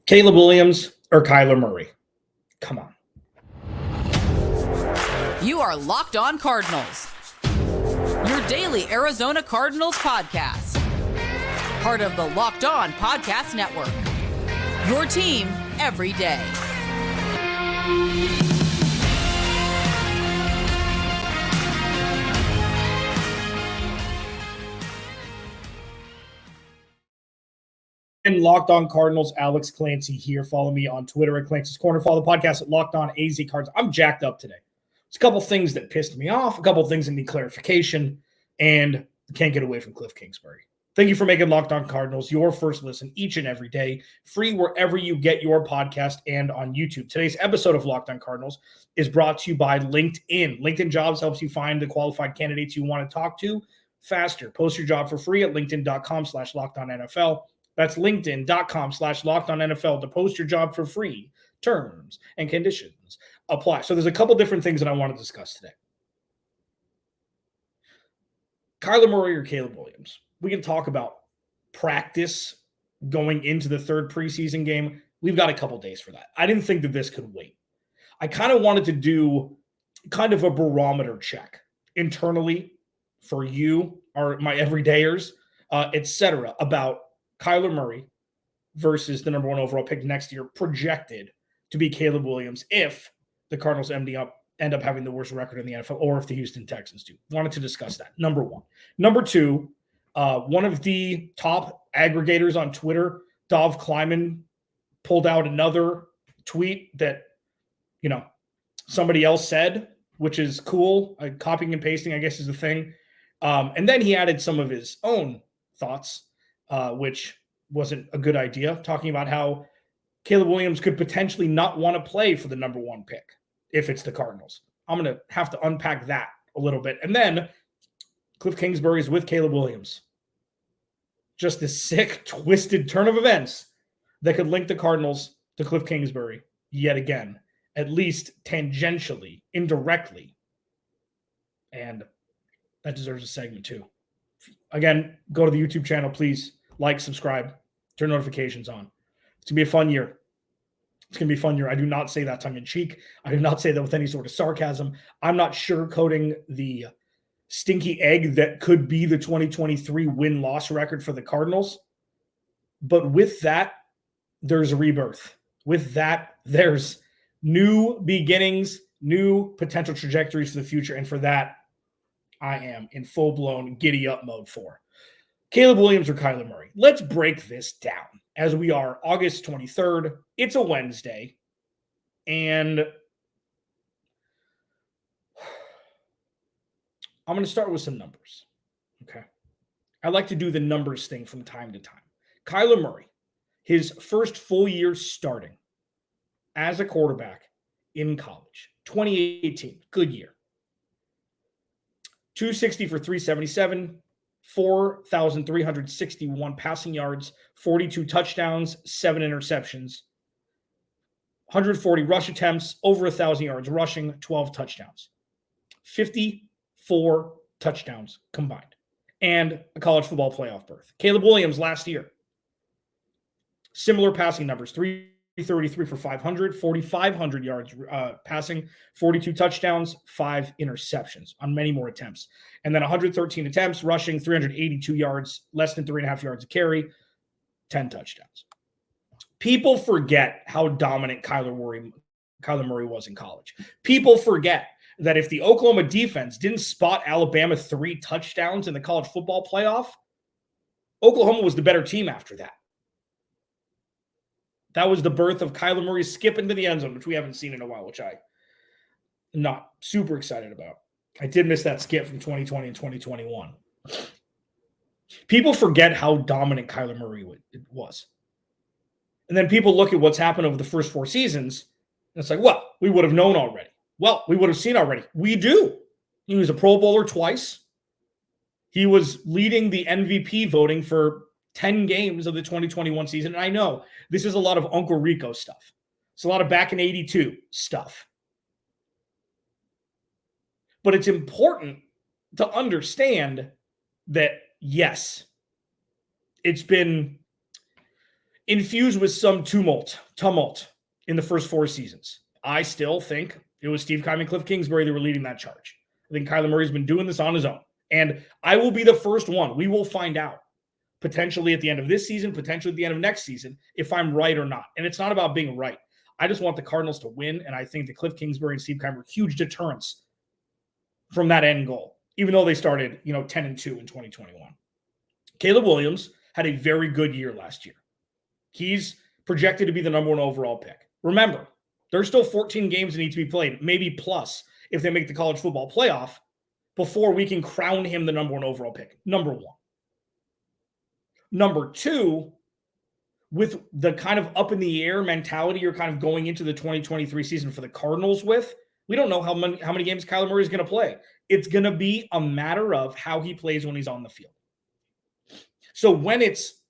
Caleb Williams or Kyler Murray? Come on. You are Locked On Cardinals, your daily Arizona Cardinals podcast. Part of the Locked On Podcast Network, your team every day. And Locked On Cardinals, Alex Clancy here. Follow me on Twitter at Clancy's Corner. Follow the podcast at Locked On AZ Cards. I'm jacked up today. There's a couple things that pissed me off, a couple things that need clarification, and can't get away from Kliff Kingsbury. Thank you for making Locked On Cardinals your first listen each and every day, free wherever you get your podcast and on YouTube. Today's episode of Locked On Cardinals is brought to you by LinkedIn. LinkedIn Jobs helps you find the qualified candidates you want to talk to faster. Post your job for free at linkedin.com/LockedOnNFL. That's linkedin.com/LockedOnNFL to post your job for free. Terms and conditions apply. So there's a couple different things that I want to discuss today. Kyler Murray or Caleb Williams? We can talk about practice going into the third preseason game. We've got a couple days for that. I didn't think that this could wait. I kind of wanted to do kind of a barometer check internally for you or my everydayers, etc., about Kyler Murray versus the number one overall pick next year, projected to be Caleb Williams if the Cardinals end up having the worst record in the NFL, or if the Houston Texans do. Wanted to discuss that, number one. Number two, one of the top aggregators on Twitter, Dov Kleiman, pulled out another tweet that, somebody else said, which is cool. Copying and pasting, I guess, is the thing. And then he added some of his own thoughts, which wasn't a good idea, talking about how Caleb Williams could potentially not want to play for the number one pick if it's the Cardinals. I'm going to have to unpack that a little bit. And then Kliff Kingsbury is with Caleb Williams. Just this sick, twisted turn of events that could link the Cardinals to Kliff Kingsbury yet again, at least tangentially, indirectly. And that deserves a segment too. Again, go to the YouTube channel, please. Like, subscribe, turn notifications on. It's going to be a fun year. It's going to be a fun year. I do not say that tongue-in-cheek. I do not say that with any sort of sarcasm. I'm not sugarcoating the stinky egg that could be the 2023 win-loss record for the Cardinals. But with that, there's a rebirth. With that, there's new beginnings, new potential trajectories for the future. And for that, I am in full-blown giddy-up mode for Caleb Williams or Kyler Murray. Let's break this down. As we are August 23rd, it's a Wednesday, and I'm going to start with some numbers, okay? I like to do the numbers thing from time to time. Kyler Murray, his first full year starting as a quarterback in college, 2018, good year. 260 for 377, 4,361 passing yards, 42 touchdowns, 7 interceptions, 140 rush attempts, over 1,000 yards rushing, 12 touchdowns, 54 touchdowns combined, and a college football playoff berth. Caleb Williams last year, similar passing numbers, 333 for 500, 4,500 yards passing, 42 touchdowns, 5 interceptions on many more attempts. And then 113 attempts, rushing, 382 yards, less than 3.5 yards a carry, 10 touchdowns. People forget how dominant Kyler Murray was in college. People forget that if the Oklahoma defense didn't spot Alabama 3 touchdowns in the college football playoff, Oklahoma was the better team after that. That was the birth of Kyler Murray skipping to the end zone, which we haven't seen in a while, which I'm not super excited about. I did miss that skip from 2020 and 2021. People forget how dominant Kyler Murray was. And then people look at what's happened over the first 4 seasons, and it's like, well, we would have known already. Well, we would have seen already. We do. He was a Pro Bowler twice. He was leading the MVP voting for 10 games of the 2021 season. And I know this is a lot of Uncle Rico stuff. It's a lot of back in 82 stuff. But it's important to understand that, yes, it's been infused with some tumult in the first 4 seasons. I still think it was Steve Keim and Kliff Kingsbury that were leading that charge. I think Kyler Murray's been doing this on his own. And I will be the first one. We will find out potentially at the end of this season, potentially at the end of next season, if I'm right or not. And it's not about being right. I just want the Cardinals to win. And I think that Kliff Kingsbury and Steve Keim were huge deterrents from that end goal, even though they started, 10-2 in 2021. Caleb Williams had a very good year last year. He's projected to be the number 1 overall pick. Remember, there's still 14 games that need to be played, maybe plus if they make the college football playoff, before we can crown him the number 1 overall pick. Number 1. Number 2, with the kind of up in the air mentality you're kind of going into the 2023 season for the Cardinals with, we don't know how many games Kyler Murray is going to play. It's going to be a matter of how he plays when he's on the field. So when it's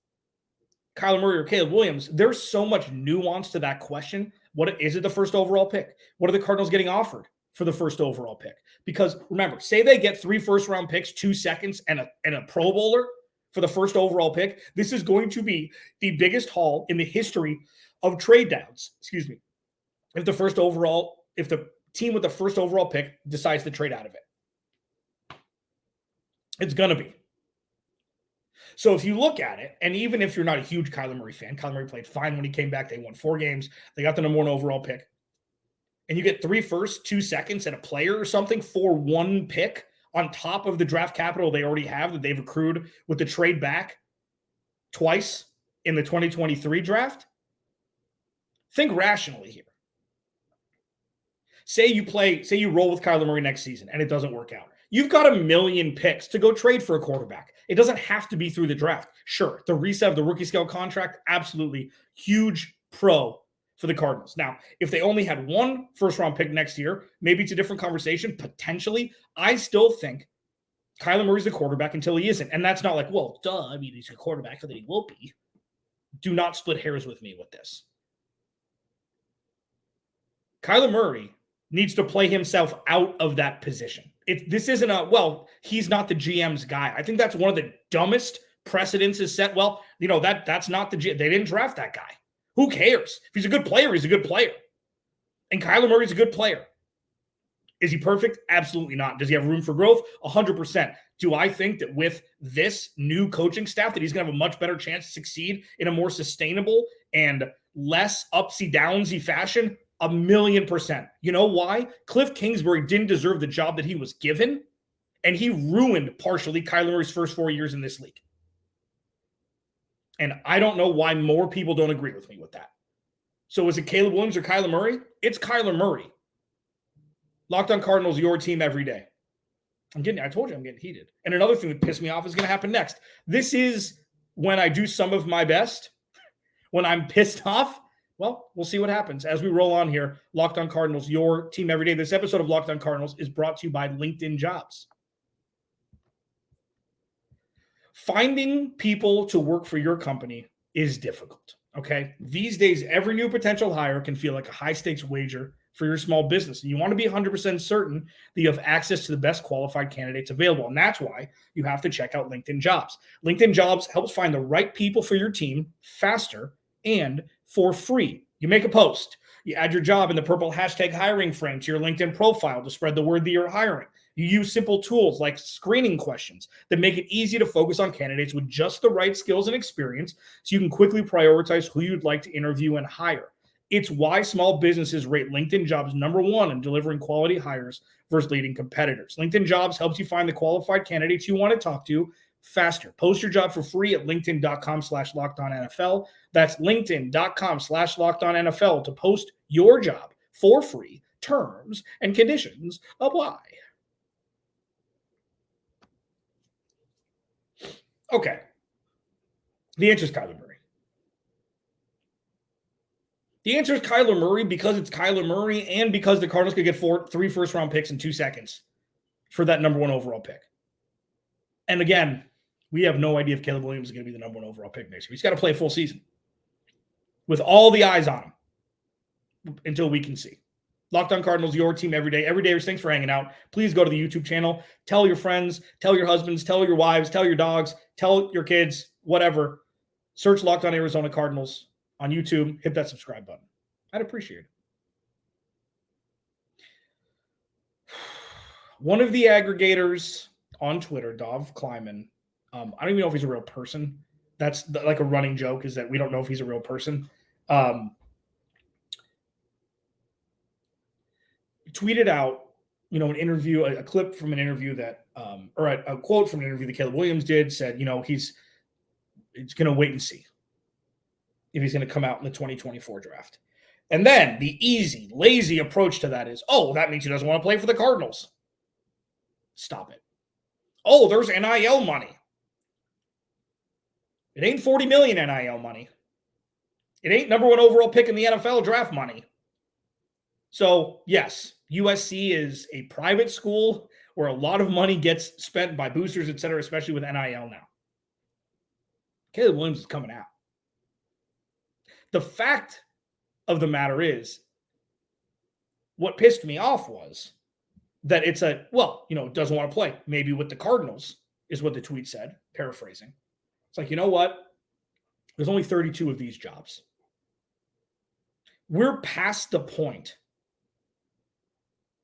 Kyler Murray or Caleb Williams, there's so much nuance to that question. What is it, the first overall pick? What are the Cardinals getting offered for the first overall pick? Because remember, say they get 3 first-round picks, 2 seconds, and a Pro Bowler for the first overall pick. This is going to be the biggest haul in the history of trade downs. Excuse me. If the team with the first overall pick decides to trade out of it, it's going to be. So if you look at it, and even if you're not a huge Kyler Murray fan, Kyler Murray played fine when he came back. They won 4 games. They got the number 1 overall pick. And you get 3 firsts, 2 seconds, and a player or something for 1 pick on top of the draft capital they already have that they've accrued with the trade back twice in the 2023 draft. Think rationally here. Say you roll with Kyler Murray next season and it doesn't work out. You've got 1 million picks to go trade for a quarterback. It doesn't have to be through the draft. Sure, the reset of the rookie scale contract, absolutely huge pro for the Cardinals. Now, if they only had 1 first-round pick next year, maybe it's a different conversation, potentially. I still think Kyler Murray's the quarterback until he isn't. And that's not like, well, duh, I mean, he's a quarterback, so that he will be. Do not split hairs with me with this. Kyler Murray needs to play himself out of that position. This isn't he's not the GM's guy. I think that's one of the dumbest precedents is set. Well, that's not the GM. They didn't draft that guy. Who cares? If he's a good player, he's a good player. And Kyler Murray's a good player. Is he perfect? Absolutely not. Does he have room for growth? 100%. Do I think that with this new coaching staff that he's going to have a much better chance to succeed in a more sustainable and less upsy-downsy fashion? 1,000,000%. You know why? Kliff Kingsbury didn't deserve the job that he was given, and he ruined partially Kyler Murray's first 4 years in this league. And I don't know why more people don't agree with me with that. So is it Caleb Williams or Kyler Murray? It's Kyler Murray. Locked On Cardinals, your team every day. I told you I'm getting heated. And another thing that pissed me off is going to happen next. This is when I do some of my best. When I'm pissed off, well, we'll see what happens as we roll on here. Locked On Cardinals, your team every day. This episode of Locked On Cardinals is brought to you by LinkedIn Jobs. Finding people to work for your company is difficult, okay? These days, every new potential hire can feel like a high-stakes wager for your small business. And you want to be 100% certain that you have access to the best qualified candidates available. And that's why you have to check out LinkedIn Jobs. LinkedIn Jobs helps find the right people for your team faster and for free. You make a post. You add your job in the purple hashtag hiring frame to your LinkedIn profile to spread the word that you're hiring. You use simple tools like screening questions that make it easy to focus on candidates with just the right skills and experience so you can quickly prioritize who you'd like to interview and hire. It's why small businesses rate LinkedIn Jobs #1 in delivering quality hires versus leading competitors. LinkedIn Jobs helps you find the qualified candidates you want to talk to faster. Post your job for free at linkedin.com/LockedOnNFL. That's linkedin.com/LockedOnNFL to post your job for free. Terms and conditions apply. Okay. The answer is Kyler Murray. The answer is Kyler Murray because it's Kyler Murray and because the Cardinals could get 3 first-round picks in 2 seconds for that #1 overall pick. And again, we have no idea if Caleb Williams is going to be the #1 overall pick next year. He's got to play a full season with all the eyes on him until we can see. Locked On Cardinals, your team every day. Every day, thanks for hanging out. Please go to the YouTube channel. Tell your friends, tell your husbands, tell your wives, tell your dogs, tell your kids, whatever. Search Locked On Arizona Cardinals on YouTube. Hit that subscribe button. I'd appreciate it. One of the aggregators on Twitter, Dov Kleiman, I don't even know if he's a real person. That's like a running joke, is that we don't know if he's a real person. Tweeted out, an interview, a clip from an interview that, or a quote from an interview that Caleb Williams did, said, he's going to wait and see if he's going to come out in the 2024 draft. And then the easy, lazy approach to that is, that means he doesn't want to play for the Cardinals. Stop it. There's NIL money. It ain't $40 million NIL money. It ain't number 1 overall pick in the NFL draft money. So, yes, USC is a private school where a lot of money gets spent by boosters, et cetera, especially with NIL now. Caleb Williams is coming out. The fact of the matter is, what pissed me off was that it's doesn't want to play. Maybe with the Cardinals is what the tweet said, paraphrasing. It's like, you know what? There's only 32 of these jobs. We're past the point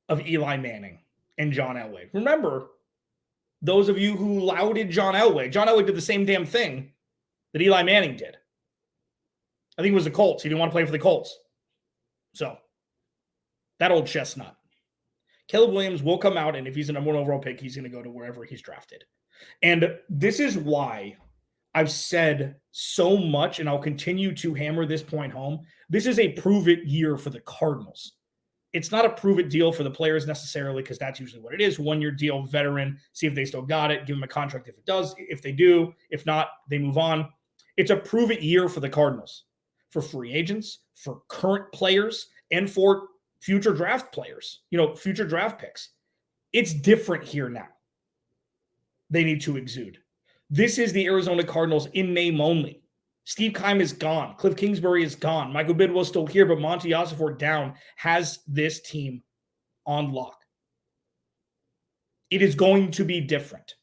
of Eli Manning and John Elway. Remember, those of you who lauded John Elway did the same damn thing that Eli Manning did. I think it was the Colts. He didn't want to play for the Colts. So, that old chestnut. Caleb Williams will come out, and if he's a number 1 overall pick, he's going to go to wherever he's drafted. And this is why I've said so much, and I'll continue to hammer this point home. This is a prove-it year for the Cardinals. It's not a prove-it deal for the players necessarily, because that's usually what it is. 1-year deal, veteran, see if they still got it, give them a contract if it does. If they do, if not, they move on. It's a prove-it year for the Cardinals, for free agents, for current players, and for future draft players, future draft picks. It's different here now. They need to exude. This is the Arizona Cardinals in name only. Steve Keim is gone. Kliff Kingsbury is gone. Michael Bidwell's still here, but Monty Ossenfort down has this team on lock. It is going to be different.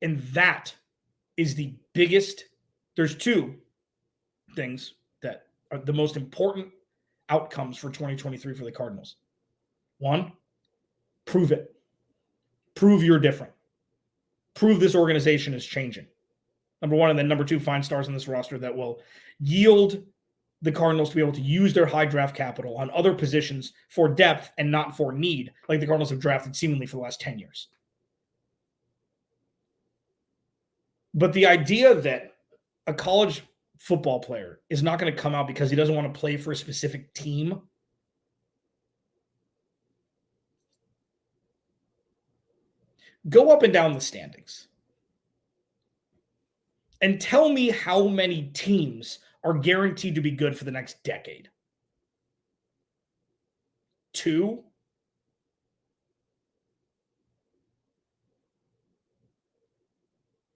And that is the biggest. There's 2 things that are the most important outcomes for 2023 for the Cardinals. 1, prove it. Prove you're different. Prove this organization is changing. Number 1, and then number 2, find stars in this roster that will yield the Cardinals to be able to use their high draft capital on other positions for depth and not for need, like the Cardinals have drafted seemingly for the last 10 years. But the idea that a college football player is not going to come out because he doesn't want to play for a specific team, go up and down the standings and tell me how many teams are guaranteed to be good for the next decade. 2?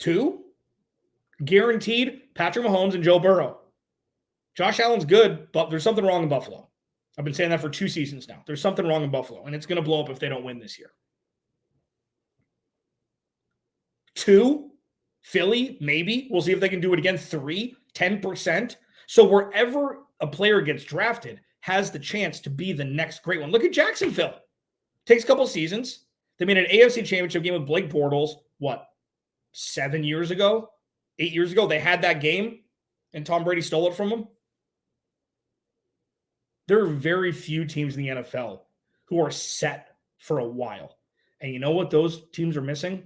2? Guaranteed Patrick Mahomes and Joe Burrow. Josh Allen's good, but there's something wrong in Buffalo. I've been saying that for 2 seasons now. There's something wrong in Buffalo, and it's going to blow up if they don't win this year. 2, Philly, maybe. We'll see if they can do it again. 3, 10%. So wherever a player gets drafted has the chance to be the next great one. Look at Jacksonville. Takes a couple seasons. They made an AFC Championship game with Blake Bortles, 7 years ago? 8 years ago? They had that game, and Tom Brady stole it from them. There are very few teams in the NFL who are set for a while. And you know what those teams are missing?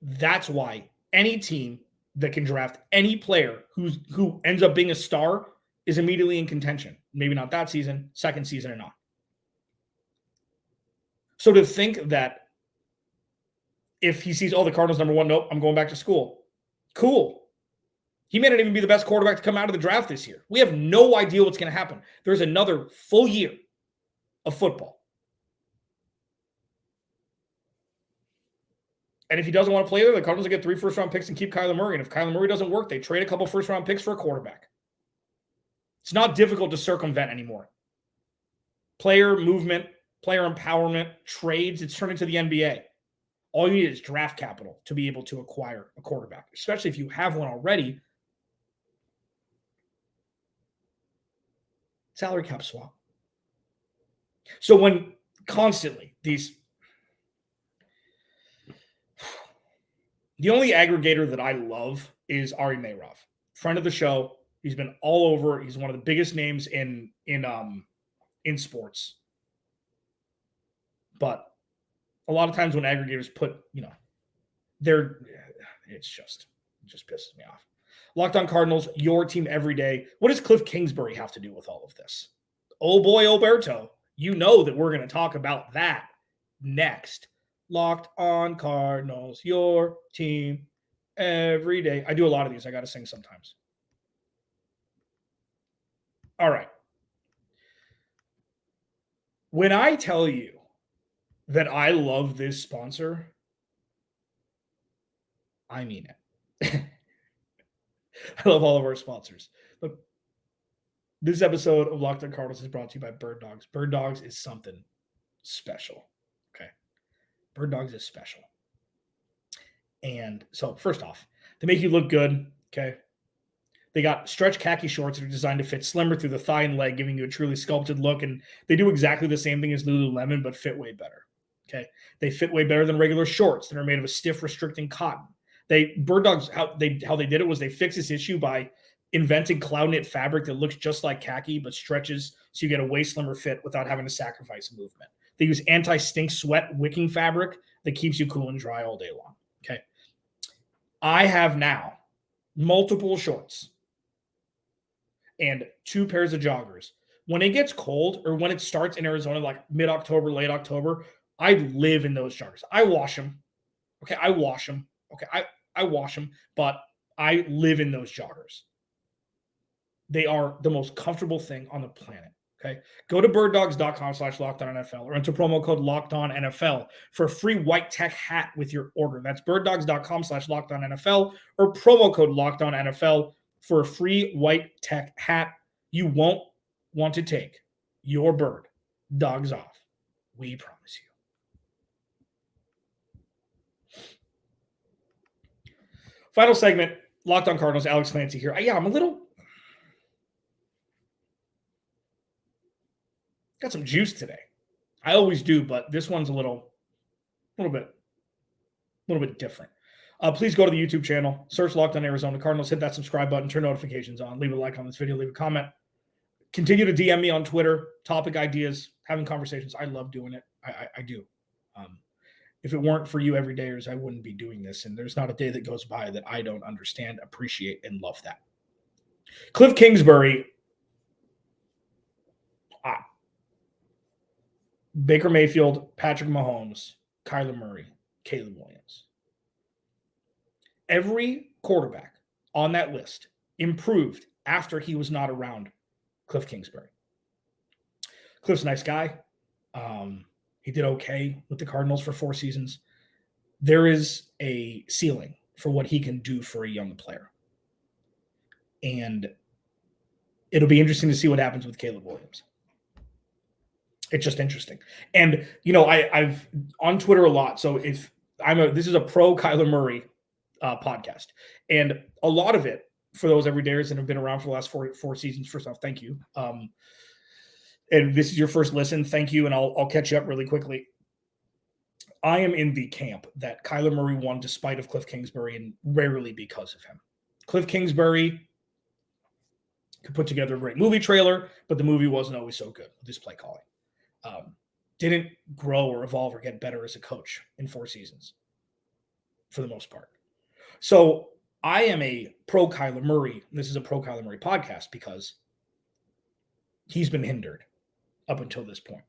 That's why any team that can draft any player who ends up being a star is immediately in contention. Maybe not that season, second season or not. So to think that if he sees, the Cardinals number 1, nope, I'm going back to school. Cool. He may not even be the best quarterback to come out of the draft this year. We have no idea what's going to happen. There's another full year of football. And if he doesn't want to play there, the Cardinals will get 3 first-round picks and keep Kyler Murray. And if Kyler Murray doesn't work, they trade a couple first-round picks for a quarterback. It's not difficult to circumvent anymore. Player movement, player empowerment, trades. It's turned into the NBA. All you need is draft capital to be able to acquire a quarterback, especially if you have one already. Salary cap swap. So when constantly the only aggregator that I love is Ari Meirov, friend of the show. He's been all over. He's one of the biggest names in sports. But a lot of times when aggregators put, it just pisses me off. Locked On Cardinals, your team every day. What does Kliff Kingsbury have to do with all of this? Oh boy, Alberto, you know that we're going to talk about that next. Locked On Cardinals, your team every day. I do a lot of these. I got to sing sometimes. All right. When I tell you that I love this sponsor, I mean it. I love all of our sponsors. But this episode of Locked On Cardinals is brought to you by Bird Dogs. Bird Dogs is something special. Okay. Bird Dogs is special. And so first off, they make you look good. Okay. They got stretch khaki shorts that are designed to fit slimmer through the thigh and leg, giving you a truly sculpted look. And they do exactly the same thing as Lululemon, but fit way better. Okay. They fit way better than regular shorts that are made of a stiff, restricting cotton. Bird Dogs, how they did it was they fixed this issue by inventing cloud knit fabric that looks just like khaki, but stretches so you get a way slimmer fit without having to sacrifice movement. They use anti-stink sweat wicking fabric that keeps you cool and dry all day long. Okay. I have now multiple shorts and 2 pairs of joggers. When it gets cold or when it starts in Arizona, like mid-October, late October, I live in those joggers. I wash them. Okay. I wash them. Okay. I wash them, but I live in those joggers. They are the most comfortable thing on the planet. Okay. Go to birddogs.com/LockedOnNFL or enter promo code LockedOnNFL for a free white tech hat with your order. That's birddogs.com/LockedOnNFL or promo code LockedOnNFL for a free white tech hat. You won't want to take your bird dogs off. We promise you. Final segment, Locked On Cardinals, Alex Clancy here. I'm a little... got some juice today. I always do, but this one's a little bit different. Please go to the YouTube channel, search Locked On Arizona Cardinals, hit that subscribe button, turn notifications on, leave a like on this video, leave a comment. Continue to DM me on Twitter, topic ideas, having conversations. I love doing it. I do. If it weren't for you everydayers, I wouldn't be doing this. And there's not a day that goes by that I don't understand, appreciate, and love that. Kliff Kingsbury, Baker Mayfield, Patrick Mahomes, Kyler Murray, Caleb Williams. Every quarterback on that list improved after he was not around Kliff Kingsbury. Kliff's a nice guy. He did okay with the Cardinals for 4 seasons. There is a ceiling for what he can do for a young player. And it'll be interesting to see what happens with Caleb Williams. It's just interesting. And, I've on Twitter a lot. So this is a pro Kyler Murray podcast. And a lot of it, for those everydayers that have been around for the last four seasons, first off, thank you. And this is your first listen, thank you, and I'll catch you up really quickly. I am in the camp that Kyler Murray won despite of Kliff Kingsbury and rarely because of him. Kliff Kingsbury could put together a great movie trailer, but the movie wasn't always so good with his play calling. Didn't grow or evolve or get better as a coach in 4 seasons for the most part. So I am a pro Kyler Murray. This is a pro Kyler Murray podcast because he's been hindered up until this point.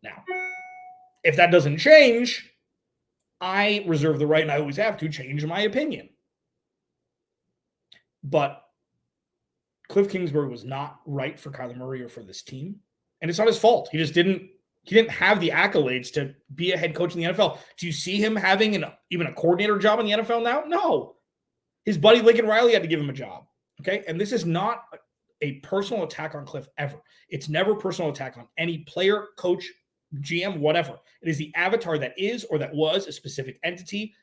Now, if that doesn't change, I reserve the right, and I always have to, change my opinion. But Kliff Kingsbury was not right for Kyler Murray or for this team. And it's not his fault. He didn't have the accolades to be a head coach in the NFL. Do you see him having even a coordinator job in the NFL now? No. His buddy Lincoln Riley had to give him a job. Okay. And this is not a personal attack on Kliff ever. It's never a personal attack on any player, coach, GM, whatever. It is the avatar that is or that was a specific entity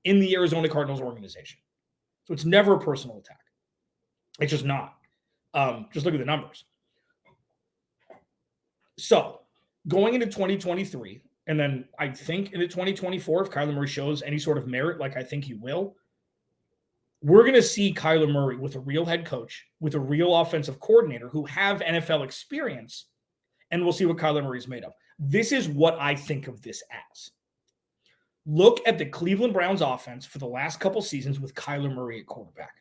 in the Arizona Cardinals organization. So it's never a personal attack. It's just not. Just look at the numbers. So going into 2023, and then I think into 2024, if Kyler Murray shows any sort of merit, like I think he will, we're going to see Kyler Murray with a real head coach, with a real offensive coordinator who have NFL experience, and we'll see what Kyler Murray is made of. This is what I think of this as. Look at the Cleveland Browns offense for the last couple seasons with Kyler Murray at quarterback.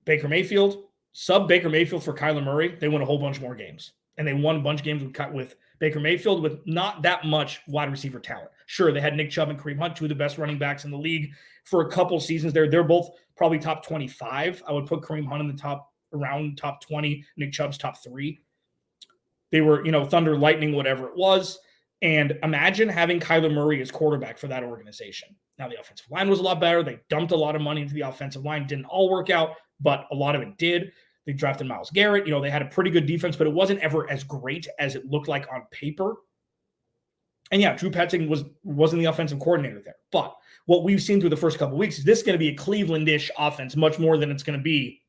Baker Mayfield, sub Baker Mayfield for Kyler Murray, they won a whole bunch more games. And they won a bunch of games with Baker Mayfield with not that much wide receiver talent. Sure, they had Nick Chubb and Kareem Hunt, two of the best running backs in the league for a couple seasons there. They're both probably top 25. I would put Kareem Hunt in the around top 20, Nick Chubb's top 3. They were, thunder, lightning, whatever it was. And imagine having Kyler Murray as quarterback for that organization. Now, the offensive line was a lot better. They dumped a lot of money into the offensive line. Didn't all work out, but a lot of it did. They drafted Myles Garrett. They had a pretty good defense, but it wasn't ever as great as it looked like on paper. And yeah, Drew Petzing wasn't the offensive coordinator there. But what we've seen through the first couple of weeks is this going to be a Cleveland-ish offense much more than it's going to be,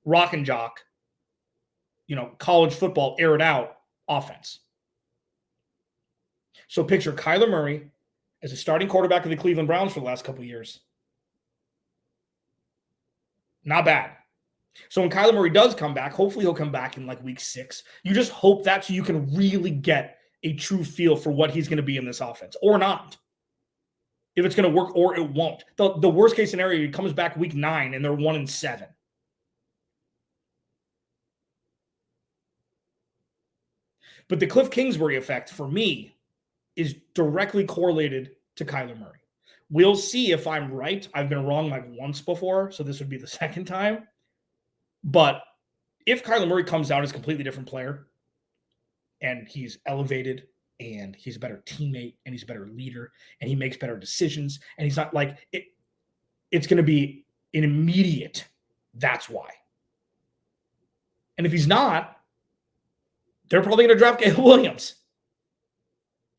rock and jock, college football aired out offense. So picture Kyler Murray as a starting quarterback of the Cleveland Browns for the last couple of years. Not bad. So when Kyler Murray does come back, hopefully he'll come back in like week 6. You just hope that so you can really get a true feel for what he's going to be in this offense or not. If it's going to work or it won't. The worst case scenario, he comes back week 9 and they're 1-7. But the Kliff Kingsbury effect for me is directly correlated to Kyler Murray. We'll see if I'm right. I've been wrong like once before, so this would be the second time. But if Kyler Murray comes out as a completely different player and he's elevated and he's a better teammate and he's a better leader and he makes better decisions and he's not like it, it's going to be an immediate, that's why. And if he's not, they're probably going to draft Caleb Williams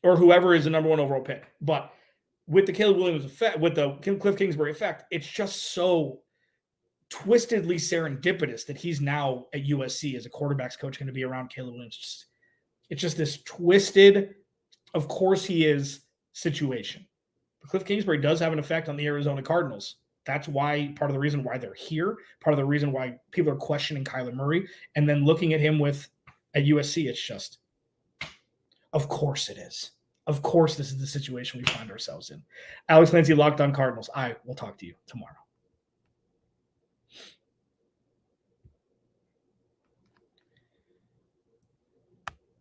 or whoever is the number 1 overall pick. But with the Caleb Williams effect, with the Kliff Kingsbury effect, it's just so twistedly serendipitous that he's now at USC as a quarterback's coach going to be around Caleb Williams. It's just this twisted, of course he is, situation. But Kliff Kingsbury does have an effect on the Arizona Cardinals. That's why, part of the reason why they're here, part of the reason why people are questioning Kyler Murray, and then looking at him at USC, it's just, of course it is. Of course this is the situation we find ourselves in. Alex Clancy, Locked On Cardinals. I will talk to you tomorrow.